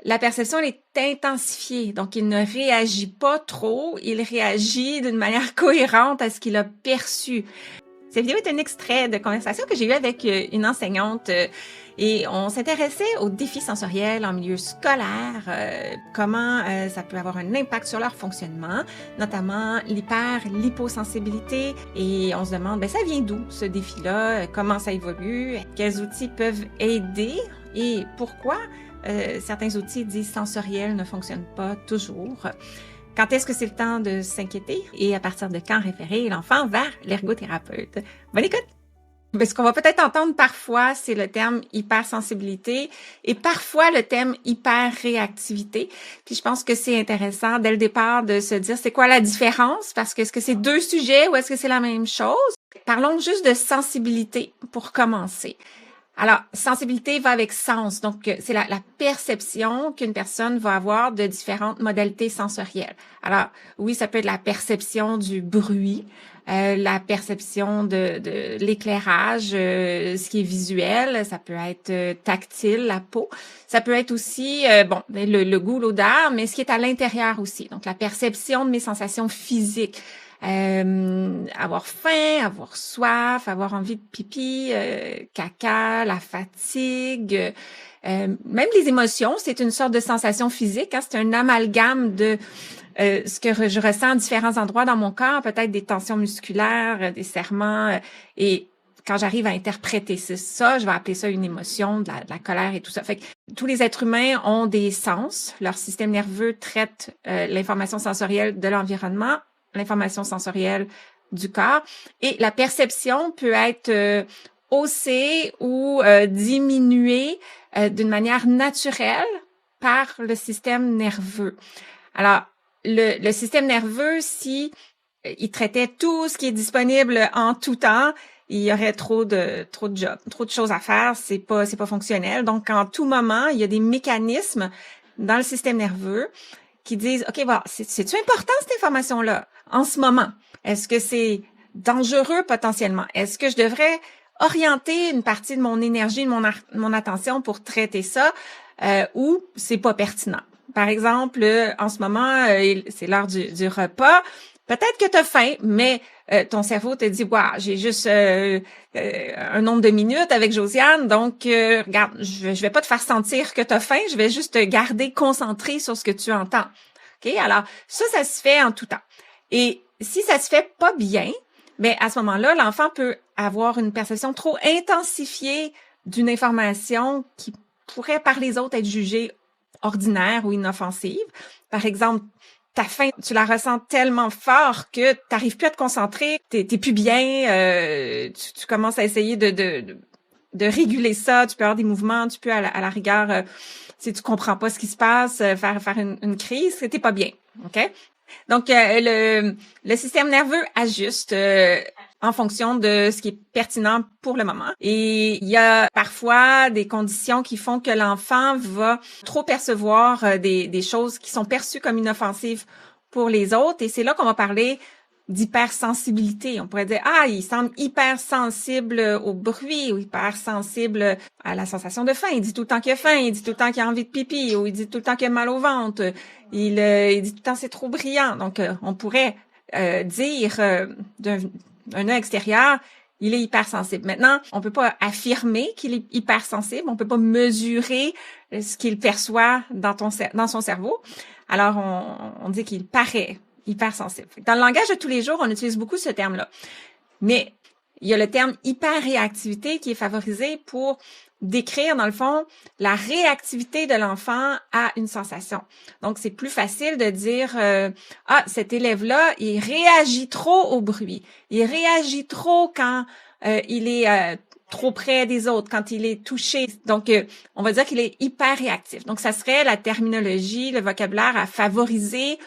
La perception, elle est intensifiée, donc il ne réagit pas trop, il réagit d'une manière cohérente à ce qu'il a perçu. Cette vidéo est un extrait de conversation que j'ai eu avec une enseignante et on s'intéressait aux défis sensoriels en milieu scolaire, comment ça peut avoir un impact sur leur fonctionnement, notamment l'hyposensibilité. Et on se demande, ça vient d'où ce défi-là? Comment ça évolue? Quels outils peuvent aider? Et pourquoi certains outils dits sensoriels ne fonctionnent pas toujours? Quand est-ce que c'est le temps de s'inquiéter et à partir de quand référer l'enfant vers l'ergothérapeute? Bonne écoute! Ce qu'on va peut-être entendre parfois, c'est le terme hypersensibilité et parfois le terme hyperréactivité. Puis je pense que c'est intéressant dès le départ de se dire c'est quoi la différence, parce que est-ce que c'est deux sujets ou est-ce que c'est la même chose? Parlons juste de sensibilité pour commencer. Alors, sensibilité va avec sens, donc c'est la perception qu'une personne va avoir de différentes modalités sensorielles. Alors, oui, ça peut être la perception du bruit, la perception de l'éclairage, ce qui est visuel, ça peut être tactile, la peau, ça peut être aussi, le goût, l'odeur, mais ce qui est à l'intérieur aussi, donc la perception de mes sensations physiques. Avoir faim, avoir soif, avoir envie de pipi, caca, la fatigue, même les émotions, c'est une sorte de sensation physique, hein, c'est un amalgame de ce que je ressens à différents endroits dans mon corps, peut-être des tensions musculaires, des serrements, et quand j'arrive à interpréter ça, je vais appeler ça une émotion, de la colère et tout ça. Fait que tous les êtres humains ont des sens, leur système nerveux traite l'information sensorielle de l'environnement, l'information sensorielle du corps, et la perception peut être haussée ou diminuée d'une manière naturelle par le système nerveux. Alors, le système nerveux, si il traitait tout ce qui est disponible en tout temps, il y aurait trop de jobs, trop de choses à faire, c'est pas fonctionnel. Donc, en tout moment, il y a des mécanismes dans le système nerveux qui disent, OK, c'est-tu important cette information-là en ce moment? Est-ce que c'est dangereux potentiellement? Est-ce que je devrais orienter une partie de mon énergie, de mon attention pour traiter ça ou c'est pas pertinent? Par exemple, en ce moment, c'est l'heure du repas. Peut-être que tu as faim, mais ton cerveau te dit, j'ai juste un nombre de minutes avec Josiane, donc regarde, je vais pas te faire sentir que tu as faim, je vais juste te garder concentré sur ce que tu entends. OK? Alors, ça se fait en tout temps. Et si ça se fait pas bien, à ce moment-là, l'enfant peut avoir une perception trop intensifiée d'une information qui pourrait par les autres être jugée ordinaire ou inoffensive. Par exemple, ta faim, tu la ressens tellement fort que tu n'arrives plus à te concentrer, t'es plus bien, tu commences à essayer de réguler ça, tu peux avoir des mouvements, tu peux à la rigueur, si tu comprends pas ce qui se passe, faire une crise, t'es pas bien, OK? Donc, le système nerveux ajuste en fonction de ce qui est pertinent pour le moment. Et il y a parfois des conditions qui font que l'enfant va trop percevoir des choses qui sont perçues comme inoffensives pour les autres. Et c'est là qu'on va parler d'hypersensibilité. On pourrait dire, il semble hypersensible au bruit ou hypersensible à la sensation de faim. Il dit tout le temps qu'il a faim, il dit tout le temps qu'il a envie de pipi ou il dit tout le temps qu'il a mal au ventre. Il dit tout le temps c'est trop brillant. Donc, on pourrait dire d'un œil extérieur, il est hypersensible. Maintenant, on peut pas affirmer qu'il est hypersensible, on peut pas mesurer ce qu'il perçoit dans son cerveau. Alors, on dit qu'il paraît hypersensible. Dans le langage de tous les jours, on utilise beaucoup ce terme-là. Mais il y a le terme hyperréactivité qui est favorisé pour décrire, dans le fond, la réactivité de l'enfant à une sensation. Donc, c'est plus facile de dire cet élève-là, il réagit trop au bruit. Il réagit trop quand il est trop près des autres, quand il est touché. Donc, on va dire qu'il est hyper réactif. Donc, ça serait la terminologie, le vocabulaire à favoriser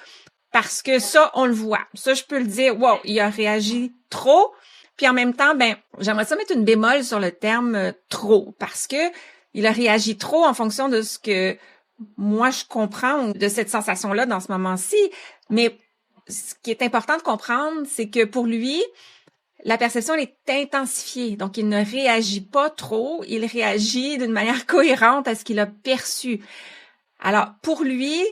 parce que ça, on le voit. Ça, je peux le dire, il a réagi trop. Puis en même temps, j'aimerais ça mettre une bémol sur le terme trop parce que il a réagi trop en fonction de ce que moi je comprends de cette sensation-là dans ce moment-ci. Mais ce qui est important de comprendre, c'est que pour lui, la perception elle est intensifiée. Donc, il ne réagit pas trop, il réagit d'une manière cohérente à ce qu'il a perçu. Alors, pour lui,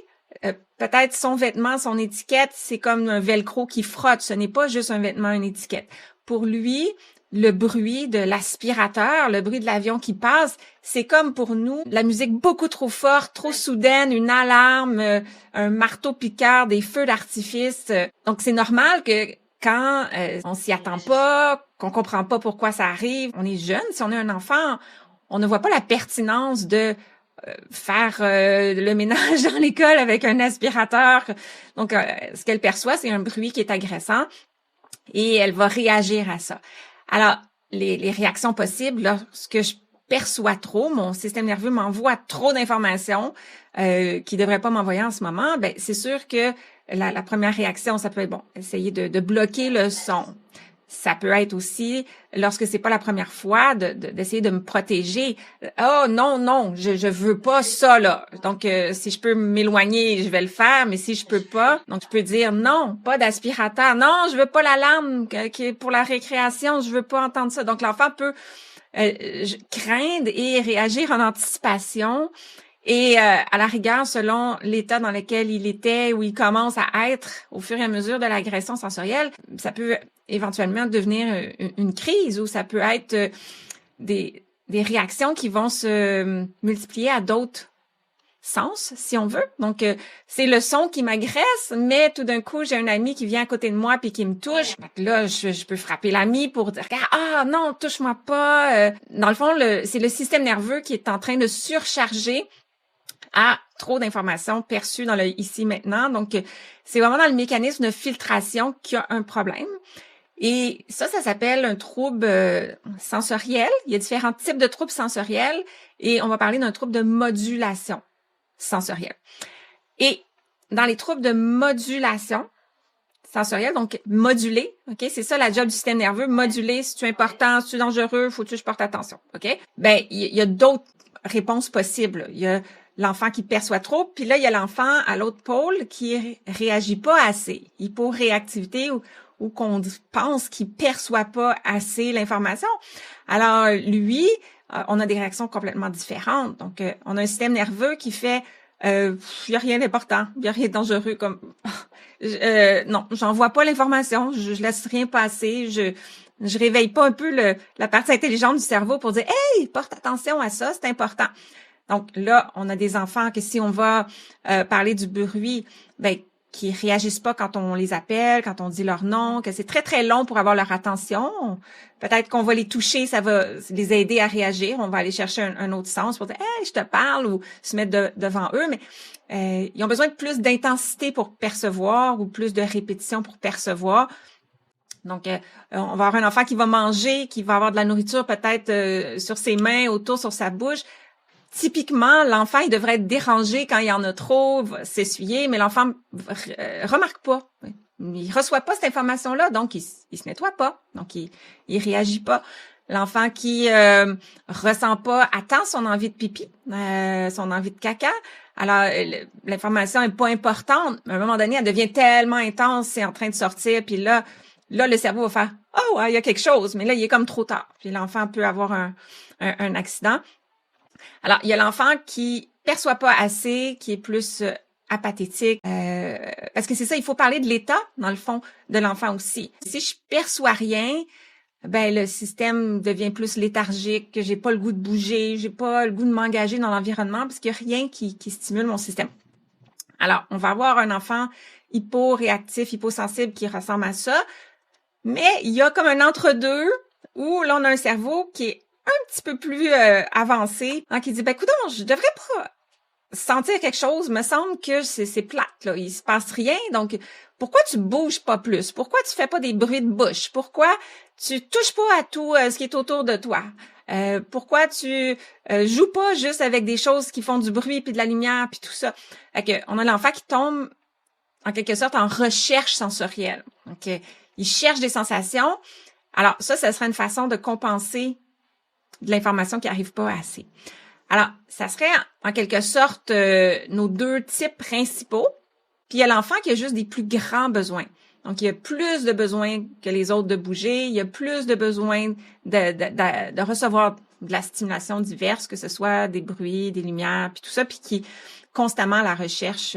peut-être son vêtement, son étiquette, c'est comme un velcro qui frotte. Ce n'est pas juste un vêtement, une étiquette. Pour lui, le bruit de l'aspirateur, le bruit de l'avion qui passe, c'est comme pour nous la musique beaucoup trop forte, trop soudaine, une alarme, un marteau piqueur, des feux d'artifice. Donc c'est normal que quand on s'y attend pas, qu'on comprend pas pourquoi ça arrive, on est jeune, si on est un enfant, on ne voit pas la pertinence de faire le ménage dans l'école avec un aspirateur. Donc ce qu'elle perçoit, c'est un bruit qui est agressant et elle va réagir à ça. Alors, les réactions possibles, lorsque je perçois trop, mon système nerveux m'envoie trop d'informations qui devrait pas m'envoyer en ce moment, ben c'est sûr que la première réaction, ça peut être, bon, essayer de bloquer le son. Ça peut être aussi, lorsque c'est pas la première fois, d'essayer de me protéger. Oh non, non, je veux pas ça, là. Donc, si je peux m'éloigner, je vais le faire, mais si je peux pas, donc je peux dire non, pas d'aspirateur. Non, je veux pas l'alarme qui est pour la récréation, je veux pas entendre ça. Donc, l'enfant peut craindre et réagir en anticipation. Et à la rigueur, selon l'état dans lequel il était ou il commence à être au fur et à mesure de l'agression sensorielle, ça peut éventuellement devenir une crise ou ça peut être des réactions qui vont se multiplier à d'autres sens, si on veut. Donc, c'est le son qui m'agresse, mais tout d'un coup, j'ai un ami qui vient à côté de moi puis qui me touche. Là, je peux frapper l'ami pour dire « Ah non, touche-moi pas ». Dans le fond, c'est le système nerveux qui est en train de surcharger à trop d'informations perçues dans le ici maintenant. Donc, c'est vraiment dans le mécanisme de filtration qu'il y a un problème. Et ça s'appelle un trouble sensoriel. Il y a différents types de troubles sensoriels et on va parler d'un trouble de modulation sensorielle. Et dans les troubles de modulation sensorielle, donc moduler, OK? C'est ça la job du système nerveux, moduler, si tu es important, si tu es dangereux, faut que je porte attention, OK? Ben, il y a d'autres réponses possibles. Il y a l'enfant qui perçoit trop, puis là, il y a l'enfant à l'autre pôle qui réagit pas assez. Hyporéactivité ou qu'on pense qu'il perçoit pas assez l'information. Alors, lui, on a des réactions complètement différentes. Donc, on a un système nerveux qui fait il y a rien d'important, il y a rien de dangereux comme non, j'envoie pas l'information, je laisse rien passer, je réveille pas un peu la partie intelligente du cerveau pour dire hey, porte attention à ça, c'est important. Donc là, on a des enfants que si on va parler du bruit, ben qui réagissent pas quand on les appelle, quand on dit leur nom, que c'est très, très long pour avoir leur attention. Peut-être qu'on va les toucher, ça va les aider à réagir. On va aller chercher un autre sens pour dire « Hey, je te parle » ou se mettre devant eux. Mais ils ont besoin de plus d'intensité pour percevoir ou plus de répétition pour percevoir. Donc, on va avoir un enfant qui va manger, qui va avoir de la nourriture peut-être sur ses mains, autour, sur sa bouche. Typiquement, l'enfant, il devrait être dérangé quand il y en a trop, va s'essuyer, mais l'enfant remarque pas. Il reçoit pas cette information-là, donc il se nettoie pas, donc il réagit pas. L'enfant qui ressent pas, attend son envie de pipi, son envie de caca. Alors, l'information est pas importante, mais à un moment donné, elle devient tellement intense, c'est en train de sortir, puis là, le cerveau va faire « Oh, il y a quelque chose », mais là, il est comme trop tard. Puis l'enfant peut avoir un accident. Alors, il y a l'enfant qui perçoit pas assez, qui est plus apathétique, parce que c'est ça, il faut parler de l'état, dans le fond, de l'enfant aussi. Si je perçois rien, ben le système devient plus léthargique, que j'ai pas le goût de bouger, j'ai pas le goût de m'engager dans l'environnement, parce qu'il y a rien qui stimule mon système. Alors, on va avoir un enfant hyporéactif, hyposensible qui ressemble à ça, mais il y a comme un entre-deux où là, on a un cerveau qui est un petit peu plus avancé, hein, qui dit, ben, coudonc, je devrais pas sentir quelque chose, me semble que c'est plate, là, il se passe rien, donc pourquoi tu bouges pas plus? Pourquoi tu fais pas des bruits de bouche? Pourquoi tu touches pas à tout ce qui est autour de toi? Pourquoi tu joues pas juste avec des choses qui font du bruit puis de la lumière puis tout ça? Fait que, on a l'enfant qui tombe en quelque sorte en recherche sensorielle. Donc, il cherche des sensations. Alors, ça serait une façon de compenser de l'information qui arrive pas assez. Alors, ça serait en quelque sorte nos deux types principaux. Puis il y a l'enfant qui a juste des plus grands besoins. Donc, il y a plus de besoins que les autres de bouger, il y a plus de besoins de recevoir de la stimulation diverse, que ce soit des bruits, des lumières, puis tout ça, puis qui constamment à la recherche.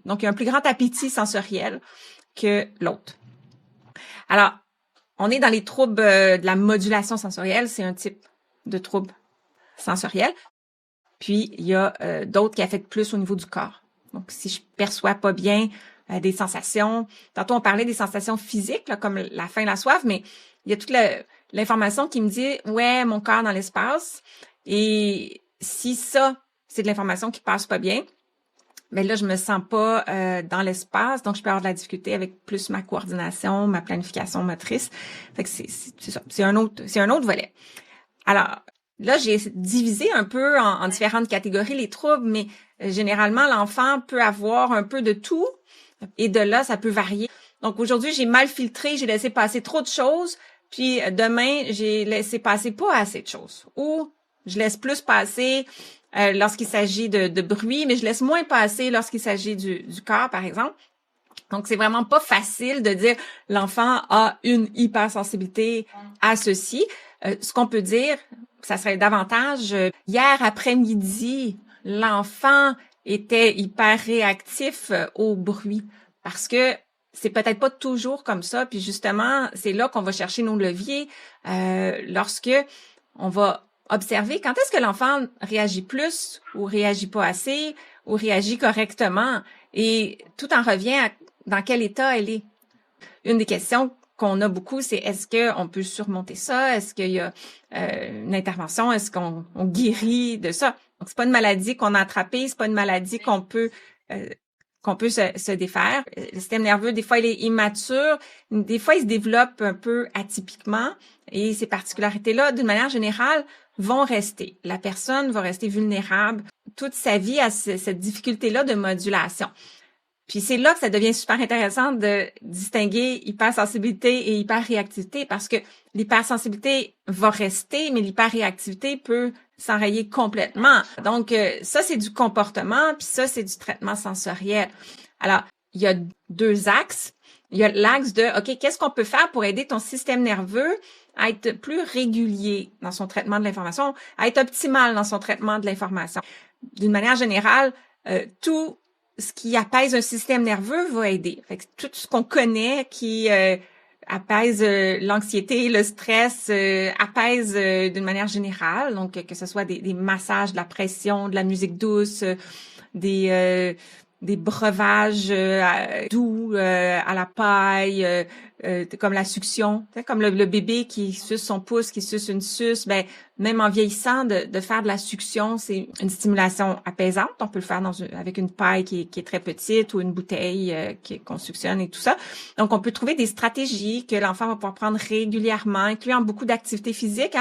Donc, il y a un plus grand appétit sensoriel que l'autre. Alors, on est dans les troubles de la modulation sensorielle. C'est un type de trouble sensoriel. Puis, il y a d'autres qui affectent plus au niveau du corps. Donc, si je perçois pas bien des sensations, tantôt on parlait des sensations physiques, là, comme la faim, la soif, mais il y a toute l'information qui me dit, ouais, mon corps dans l'espace. Et si ça, c'est de l'information qui passe pas bien, mais là, je me sens pas dans l'espace, donc je peux avoir de la difficulté avec plus ma coordination, ma planification motrice. Fait que c'est ça, c'est un autre volet. Alors, là, j'ai divisé un peu en différentes catégories les troubles, mais généralement, l'enfant peut avoir un peu de tout et de là, ça peut varier. Donc, aujourd'hui, j'ai mal filtré, j'ai laissé passer trop de choses, puis demain, j'ai laissé passer pas assez de choses. Ou je laisse plus passer lorsqu'il s'agit de bruit, mais je laisse moins passer lorsqu'il s'agit du corps, par exemple. Donc, c'est vraiment pas facile de dire l'enfant a une hypersensibilité à ceci. Ce qu'on peut dire, ça serait davantage, hier après-midi, l'enfant était hyper réactif au bruit parce que c'est peut-être pas toujours comme ça. Puis justement, c'est là qu'on va chercher nos leviers lorsque on va observer quand est-ce que l'enfant réagit plus ou réagit pas assez ou réagit correctement et tout en revient à dans quel état elle est. Une des questions qu'on a beaucoup, c'est est-ce qu'on peut surmonter ça? Est-ce qu'il y a une intervention? Est-ce qu'on guérit de ça? Donc, c'est pas une maladie qu'on a attrapée, c'est pas une maladie qu'on peut se défaire. Le système nerveux, des fois, il est immature, des fois, il se développe un peu atypiquement et ces particularités-là, d'une manière générale, vont rester. La personne va rester vulnérable toute sa vie à cette difficulté-là de modulation. Puis c'est là que ça devient super intéressant de distinguer hypersensibilité et hyperréactivité parce que l'hypersensibilité va rester, mais l'hyperréactivité peut s'enrayer complètement. Donc ça, c'est du comportement, puis ça, c'est du traitement sensoriel. Alors, il y a deux axes. Il y a l'axe de, OK, qu'est-ce qu'on peut faire pour aider ton système nerveux à être plus régulier dans son traitement de l'information, à être optimal dans son traitement de l'information. D'une manière générale, tout ce qui apaise un système nerveux va aider. Fait que tout ce qu'on connaît qui apaise l'anxiété, le stress, apaise d'une manière générale. Donc, que ce soit des massages, de la pression, de la musique douce, des breuvages doux à la paille, comme la succion, comme le bébé qui suce son pouce, qui suce une suce. Ben même en vieillissant, de faire de la succion, c'est une stimulation apaisante. On peut le faire avec une paille qui est très petite ou une bouteille qu'on suctionne et tout ça. Donc, on peut trouver des stratégies que l'enfant va pouvoir prendre régulièrement, incluant beaucoup d'activités physiques.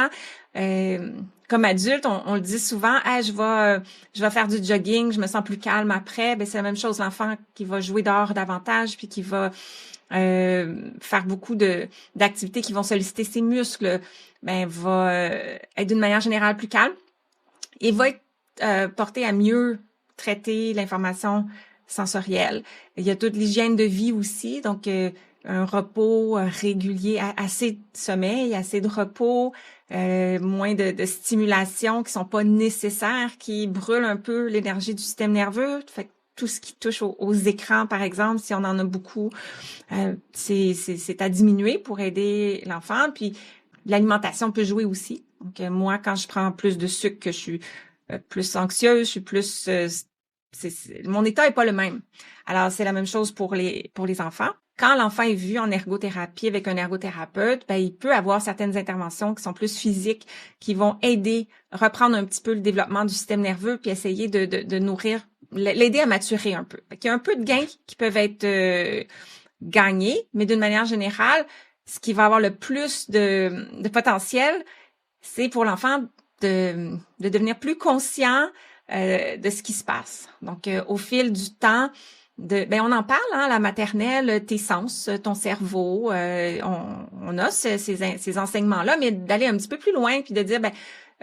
Comme adulte, on le dit souvent, je vais faire du jogging, je me sens plus calme après. Ben c'est la même chose, l'enfant qui va jouer dehors davantage, puis qui va faire beaucoup d'activités qui vont solliciter ses muscles, ben va être d'une manière générale plus calme et va être porté à mieux traiter l'information sensorielle. Il y a toute l'hygiène de vie aussi, donc un repos régulier, assez de sommeil, assez de repos, moins de stimulation qui sont pas nécessaires, qui brûlent un peu l'énergie du système nerveux. Fait que tout ce qui touche aux écrans, par exemple, si on en a beaucoup, c'est à diminuer pour aider l'enfant. Puis l'alimentation peut jouer aussi. Donc moi, quand je prends plus de sucre, que je suis plus anxieuse, je suis plus mon état est pas le même. Alors c'est la même chose pour les enfants. Quand l'enfant est vu en ergothérapie avec un ergothérapeute, ben il peut avoir certaines interventions qui sont plus physiques, qui vont aider, reprendre un petit peu le développement du système nerveux, puis essayer de nourrir, l'aider à maturer un peu. Il y a un peu de gains qui peuvent être gagnés, mais d'une manière générale, ce qui va avoir le plus de potentiel, c'est pour l'enfant de devenir plus conscient de ce qui se passe. Donc, au fil du temps, on en parle, à la maternelle, tes sens, ton cerveau, on a ces enseignements-là, mais d'aller un petit peu plus loin, puis de dire,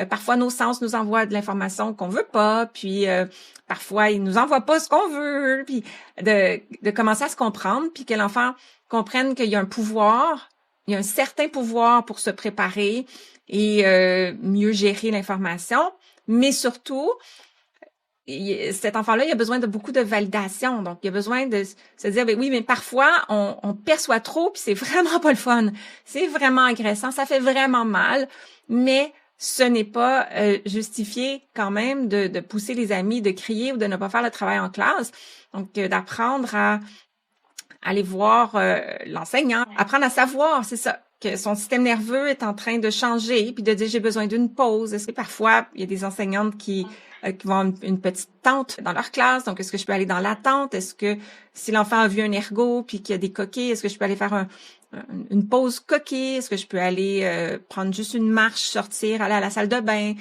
parfois nos sens nous envoient de l'information qu'on veut pas, puis parfois ils nous envoient pas ce qu'on veut, puis de commencer à se comprendre, puis que l'enfant comprenne qu'il y a un pouvoir, il y a un certain pouvoir pour se préparer et mieux gérer l'information, mais surtout cet enfant-là, il a besoin de beaucoup de validation. Donc, il a besoin de se dire, ben oui, mais parfois, on perçoit trop, puis c'est vraiment pas le fun. C'est vraiment agressant, ça fait vraiment mal, mais ce n'est pas justifié quand même de pousser les amis, de crier ou de ne pas faire le travail en classe. Donc, d'apprendre à aller voir l'enseignant, apprendre à savoir, c'est ça, que son système nerveux est en train de changer, puis de dire j'ai besoin d'une pause. Est-ce que parfois, il y a des enseignantes qui vont avoir une petite tente dans leur classe, donc est-ce que je peux aller dans la tente? Est-ce que si l'enfant a vu un ergot puis qu'il y a des coquilles, est-ce que je peux aller faire une pause coquille? Est-ce que je peux aller prendre juste une marche, sortir, aller à la salle de bain?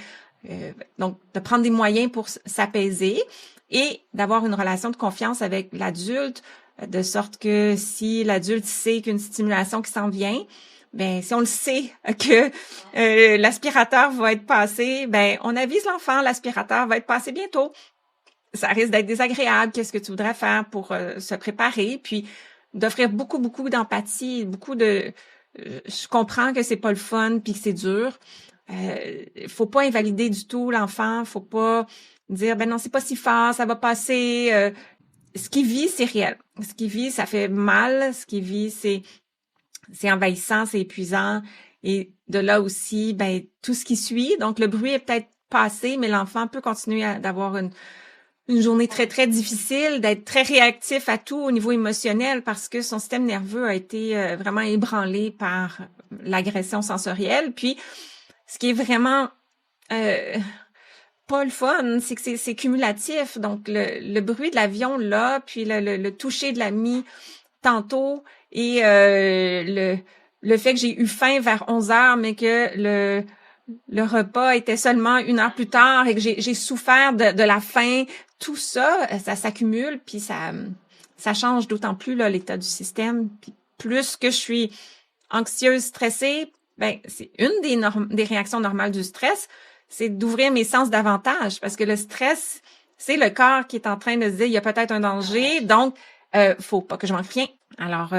Donc, de prendre des moyens pour s'apaiser et d'avoir une relation de confiance avec l'adulte, de sorte que si l'adulte sait qu'une stimulation qui s'en vient, ben si on le sait que l'aspirateur va être passé, ben on avise l'enfant, l'aspirateur va être passé bientôt. Ça risque d'être désagréable. Qu'est-ce que tu voudrais faire pour se préparer? Puis d'offrir beaucoup d'empathie, je comprends que c'est pas le fun puis que c'est dur. Faut pas invalider du tout l'enfant. Faut pas dire ben non c'est pas si fort, ça va passer. Ce qu'il vit, c'est réel. Ce qu'il vit, ça fait mal. Ce qu'il vit, c'est envahissant, c'est épuisant. Et de là aussi, ben tout ce qui suit. Donc, le bruit est peut-être passé, mais l'enfant peut continuer d'avoir une journée très, très difficile, d'être très réactif à tout au niveau émotionnel parce que son système nerveux a été vraiment ébranlé par l'agression sensorielle. Puis, ce qui est vraiment pas le fun, c'est que c'est cumulatif. Donc, le bruit de l'avion là, puis le toucher de l'ami tantôt et le fait que j'ai eu faim vers 11h, mais que le repas était seulement 1 heure plus tard et que j'ai souffert de la faim, tout ça, ça s'accumule, puis ça change d'autant plus là, l'état du système. Puis plus que je suis anxieuse, stressée, ben c'est une des réactions normales du stress, c'est d'ouvrir mes sens davantage parce que le stress, c'est le corps qui est en train de se dire il y a peut-être un danger, donc faut pas que je manque rien. Alors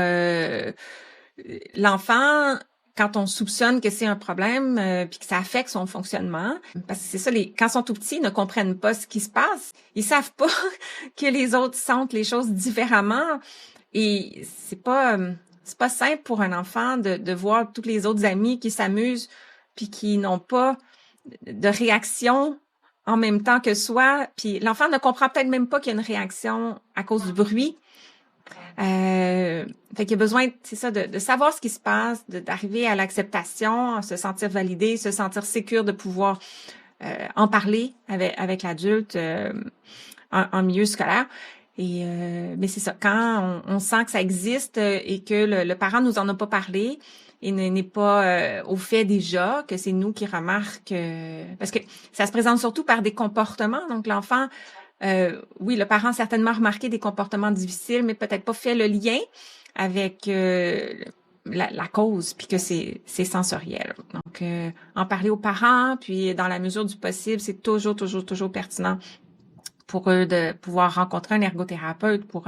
l'enfant, quand on soupçonne que c'est un problème puis que ça affecte son fonctionnement, parce que c'est ça, quand ils sont tout petits, ils ne comprennent pas ce qui se passe. Ils savent pas que les autres sentent les choses différemment et c'est pas simple pour un enfant de voir tous les autres amis qui s'amusent puis qui n'ont pas de réaction en même temps que soi, puis l'enfant ne comprend peut-être même pas qu'il y a une réaction à cause du bruit. Fait qu'il y a besoin, c'est ça, de savoir ce qui se passe, d'arriver à l'acceptation, se sentir validé, se sentir sécure de pouvoir en parler avec l'adulte en milieu scolaire. Et mais c'est ça, quand on sent que ça existe et que le parent nous en a pas parlé et n'est pas au fait déjà, que c'est nous qui remarque parce que ça se présente surtout par des comportements. Donc l'enfant, oui, le parent a certainement remarqué des comportements difficiles, mais peut-être pas fait le lien avec la cause, puis que c'est sensoriel. Donc en parler aux parents, puis dans la mesure du possible, c'est toujours pertinent pour eux de pouvoir rencontrer un ergothérapeute pour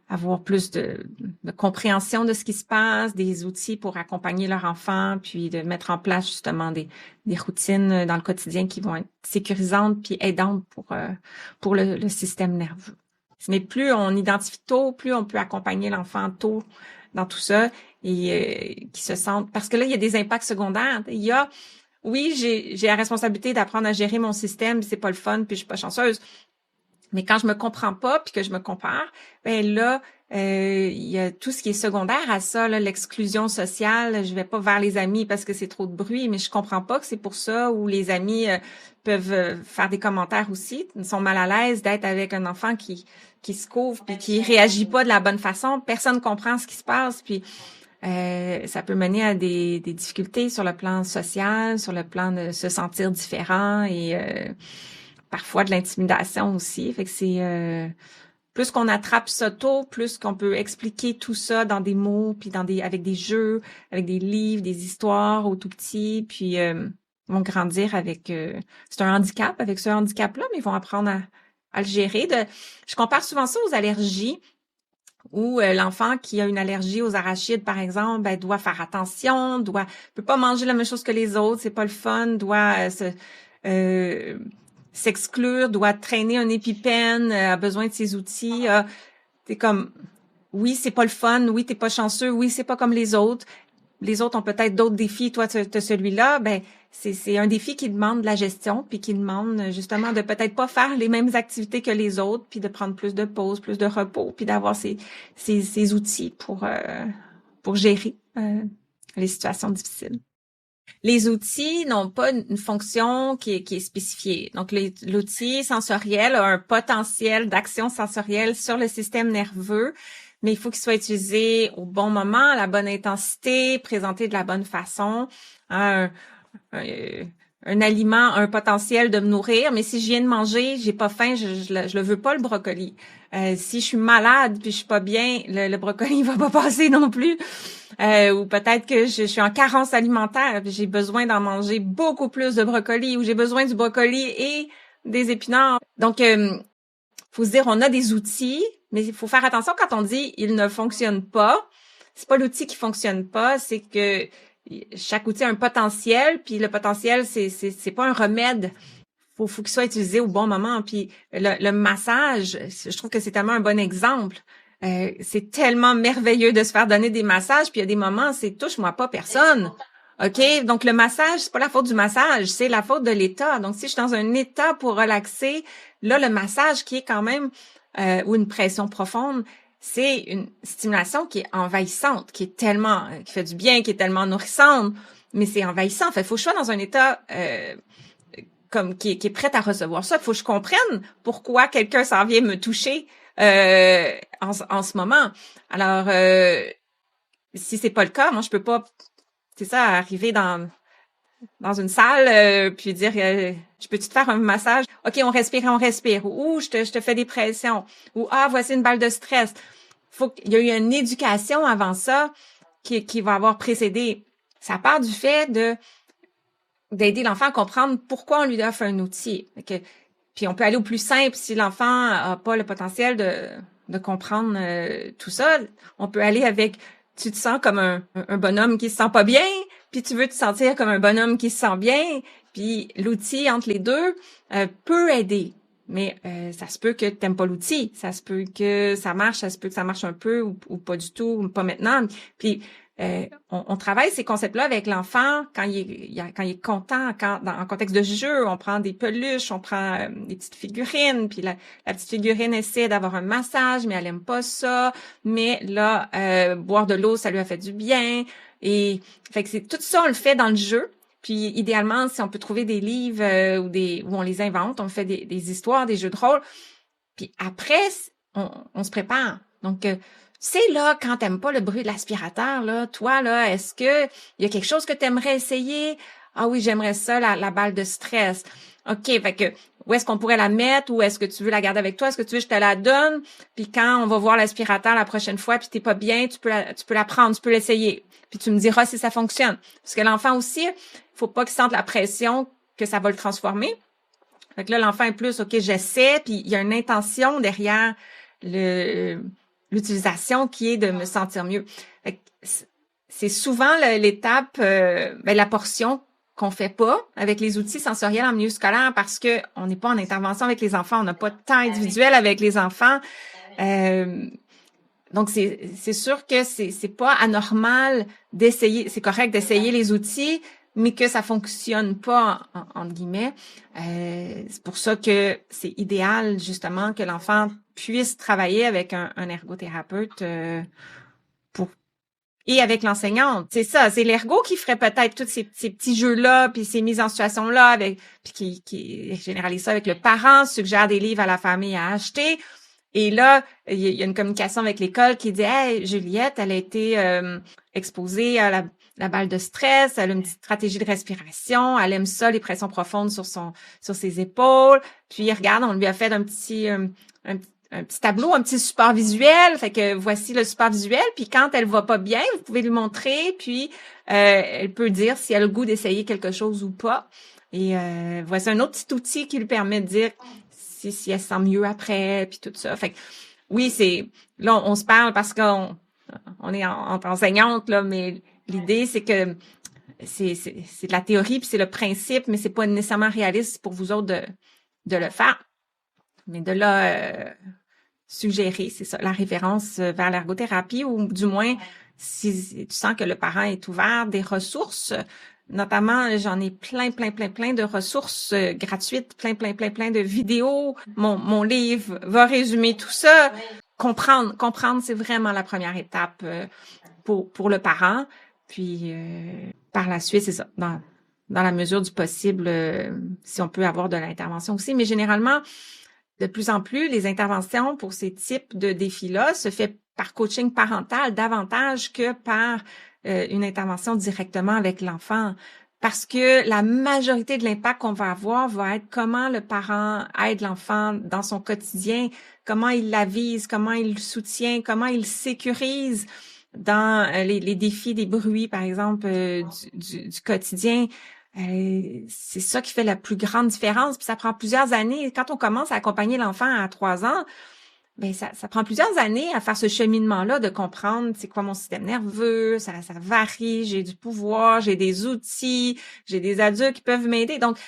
avoir plus de compréhension de ce qui se passe, des outils pour accompagner leur enfant, puis de mettre en place justement des routines dans le quotidien qui vont être sécurisantes puis aidantes pour le système nerveux. Mais plus on identifie tôt, plus on peut accompagner l'enfant tôt dans tout ça et qui se sentent... Parce que là, il y a des impacts secondaires. Il y a... Oui, j'ai la responsabilité d'apprendre à gérer mon système, c'est pas le fun, puis je suis pas chanceuse. Mais quand je me comprends pas puis que je me compare, ben là, il y a tout ce qui est secondaire à ça, là, l'exclusion sociale. Je vais pas vers les amis parce que c'est trop de bruit, mais je comprends pas que c'est pour ça. Ou les amis peuvent faire des commentaires aussi. Ils sont mal à l'aise d'être avec un enfant qui se couvre puis qui réagit pas de la bonne façon. Personne comprend ce qui se passe. Puis ça peut mener à des difficultés sur le plan social, sur le plan de se sentir différent et parfois de l'intimidation aussi. Fait que c'est plus qu'on attrape ça tôt, plus qu'on peut expliquer tout ça dans des mots, puis avec des jeux, avec des livres, des histoires aux tout petits, puis vont grandir avec c'est un handicap, avec ce handicap-là, mais ils vont apprendre à le gérer. Je compare souvent ça aux allergies, où l'enfant qui a une allergie aux arachides, par exemple, ben, doit faire attention, peut pas manger la même chose que les autres, c'est pas le fun, doit s'exclure, doit traîner un épipène, a besoin de ses outils. T'es comme, oui, c'est pas le fun, oui, t'es pas chanceux, oui, c'est pas comme les autres. Les autres ont peut-être d'autres défis, toi, t'as celui-là. Ben, c'est un défi qui demande de la gestion, puis qui demande justement de peut-être pas faire les mêmes activités que les autres, puis de prendre plus de pauses, plus de repos, puis d'avoir ces outils pour gérer les situations difficiles. Les outils n'ont pas une fonction qui est spécifiée. Donc, l'outil sensoriel a un potentiel d'action sensorielle sur le système nerveux, mais il faut qu'il soit utilisé au bon moment, à la bonne intensité, présenté de la bonne façon. Un, un, un aliment a un potentiel de me nourrir, mais si je viens de manger, j'ai pas faim, je le veux pas, le brocoli. Si je suis malade puis je suis pas bien, le brocoli va pas passer non plus. Ou peut-être que je suis en carence alimentaire, puis j'ai besoin d'en manger beaucoup plus de brocoli, ou j'ai besoin du brocoli et des épinards. Donc, faut se dire, on a des outils, mais il faut faire attention quand on dit il ne fonctionne pas. C'est pas l'outil qui fonctionne pas, c'est que chaque outil a un potentiel, puis le potentiel, c'est pas un remède. Faut qu'il soit utilisé au bon moment. Puis le massage, je trouve que c'est tellement un bon exemple. C'est tellement merveilleux de se faire donner des massages, puis il y a des moments, c'est touche-moi pas personne. OK? Donc, le massage, c'est pas la faute du massage, c'est la faute de l'état. Donc, si je suis dans un état pour relaxer, là, le massage qui est quand même, ou une pression profonde, c'est une stimulation qui est envahissante, qui est tellement, qui fait du bien, qui est tellement nourrissante, mais c'est envahissant. Fait, faut que je sois dans un état, comme qui est prête à recevoir ça. Il faut que je comprenne pourquoi quelqu'un s'en vient me toucher en ce moment. Alors, si c'est pas le cas, moi je peux pas, c'est ça, arriver dans une salle puis dire je peux-tu te faire un massage? OK, on respire. Ou je te fais des pressions. Ou voici une balle de stress. Il y a eu une éducation avant ça qui va avoir précédé. Ça part du fait d'aider l'enfant à comprendre pourquoi on lui offre un outil. Puis on peut aller au plus simple si l'enfant a pas le potentiel de comprendre tout ça. On peut aller avec tu te sens comme un bonhomme qui se sent pas bien, puis tu veux te sentir comme un bonhomme qui se sent bien, puis l'outil entre les deux peut aider. Mais ça se peut que tu n'aimes pas l'outil, ça se peut que ça marche, ça se peut que ça marche un peu ou pas du tout, ou pas maintenant. Puis on travaille ces concepts-là avec l'enfant quand il est content, en contexte de jeu, on prend des peluches, on prend des petites figurines, puis la petite figurine essaie d'avoir un massage, mais elle aime pas ça, mais là, boire de l'eau, ça lui a fait du bien, et fait que c'est tout ça, on le fait dans le jeu. Puis idéalement, si on peut trouver des livres où on les invente, on fait des histoires, des jeux de rôle, puis après, on se prépare. Donc, tu sais, là, quand t'aimes pas le bruit de l'aspirateur, là, toi, là, est-ce que il y a quelque chose que t'aimerais essayer? Ah oui, j'aimerais ça, la balle de stress. OK, fait que, où est-ce qu'on pourrait la mettre? Ou est-ce que tu veux la garder avec toi? Est-ce que tu veux que je te la donne? Puis quand on va voir l'aspirateur la prochaine fois, puis t'es pas bien, tu peux la prendre, tu peux l'essayer. Puis tu me diras si ça fonctionne. Parce que l'enfant aussi, faut pas qu'il sente la pression que ça va le transformer. Fait que là, l'enfant est plus, OK, j'essaie, puis il y a une intention derrière l'utilisation qui est de me sentir mieux. C'est souvent l'étape, la portion qu'on fait pas avec les outils sensoriels en milieu scolaire parce que on n'est pas en intervention avec les enfants, on n'a pas de temps individuel avec les enfants. Donc c'est sûr que c'est pas anormal d'essayer, c'est correct d'essayer les outils, mais que ça fonctionne pas entre guillemets. C'est pour ça que c'est idéal justement que l'enfant puisse travailler avec un ergothérapeute et avec l'enseignante. C'est ça, c'est l'ergo qui ferait peut-être tous ces petits jeux-là, puis ces mises en situation-là, puis qui généralise ça avec le parent, suggère des livres à la famille à acheter. Et là, il y a une communication avec l'école qui dit « Hey, Juliette, elle a été exposée à la balle de stress, elle a une petite stratégie de respiration, elle aime ça, les pressions profondes sur ses épaules. Puis regarde, on lui a fait un petit tableau, un petit support visuel. Fait que voici le support visuel. Puis quand elle va pas bien, vous pouvez lui montrer. Puis elle peut dire si elle a le goût d'essayer quelque chose ou pas. Et voici un autre petit outil qui lui permet de dire si elle se sent mieux après, puis tout ça. Fait que oui, là, on se parle parce qu'on est entre enseignantes, là, mais l'idée, c'est que c'est de la théorie, puis c'est le principe, mais c'est pas nécessairement réaliste pour vous autres de le faire. Mais de là, suggérer, c'est ça, la référence vers l'ergothérapie ou du moins, si tu sens que le parent est ouvert, des ressources, notamment, j'en ai plein de ressources gratuites, plein de vidéos. Mon livre va résumer tout ça. Comprendre, c'est vraiment la première étape pour le parent. Puis, par la suite, c'est ça, dans la mesure du possible, si on peut avoir de l'intervention aussi. Mais généralement, de plus en plus, les interventions pour ces types de défis-là se fait par coaching parental davantage que par une intervention directement avec l'enfant. Parce que la majorité de l'impact qu'on va avoir va être comment le parent aide l'enfant dans son quotidien, comment il l'avise, comment il le soutient, comment il le sécurise dans les défis des bruits, par exemple, du quotidien. C'est ça qui fait la plus grande différence. Puis ça prend plusieurs années. Quand on commence à accompagner l'enfant à 3 ans, ben ça prend plusieurs années à faire ce cheminement-là de comprendre c'est quoi mon système nerveux, ça varie, j'ai du pouvoir, j'ai des outils, j'ai des adultes qui peuvent m'aider. Donc,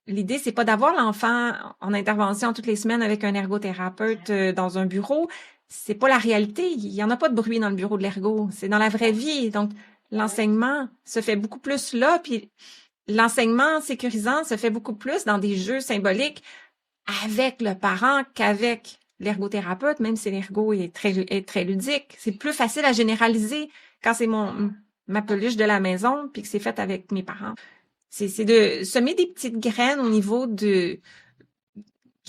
l'idée, c'est pas d'avoir l'enfant en intervention toutes les semaines avec un ergothérapeute dans un bureau. C'est pas la réalité. Il y en a pas de bruit dans le bureau de l'ergo. C'est dans la vraie vie. Donc, l'enseignement se fait beaucoup plus là, puis l'enseignement sécurisant se fait beaucoup plus dans des jeux symboliques avec le parent qu'avec l'ergothérapeute, même si l'ergo est très ludique. C'est plus facile à généraliser quand c'est ma peluche de la maison puis que c'est fait avec mes parents. C'est de semer des petites graines au niveau du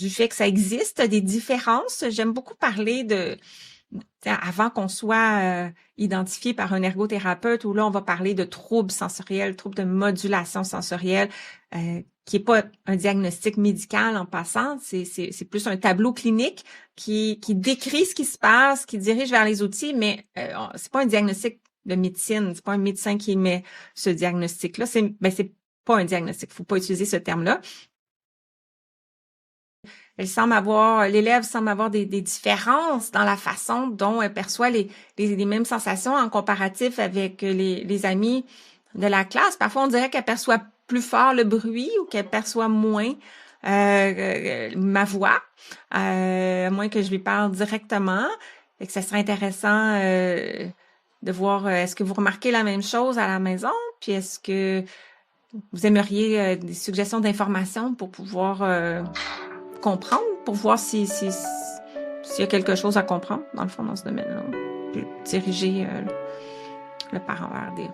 fait que ça existe, des différences. J'aime beaucoup parler avant qu'on soit identifié par un ergothérapeute, où là, on va parler de troubles sensoriels, troubles de modulation sensorielle, qui est pas un diagnostic médical en passant, c'est plus un tableau clinique qui décrit ce qui se passe, qui dirige vers les outils, mais c'est pas un diagnostic de médecine, c'est pas un médecin qui émet ce diagnostic-là, c'est pas un diagnostic, faut pas utiliser ce terme-là. L'élève semble avoir des différences dans la façon dont elle perçoit les mêmes sensations en comparatif avec les amis de la classe. Parfois, on dirait qu'elle perçoit plus fort le bruit ou qu'elle perçoit moins ma voix, moins que je lui parle directement. Et que ça serait intéressant de voir, est-ce que vous remarquez la même chose à la maison? Puis est-ce que vous aimeriez des suggestions d'informations pour pouvoir comprendre, pour voir s'il y a quelque chose à comprendre, dans le fond, dans ce domaine-là. Puis diriger le parent vers des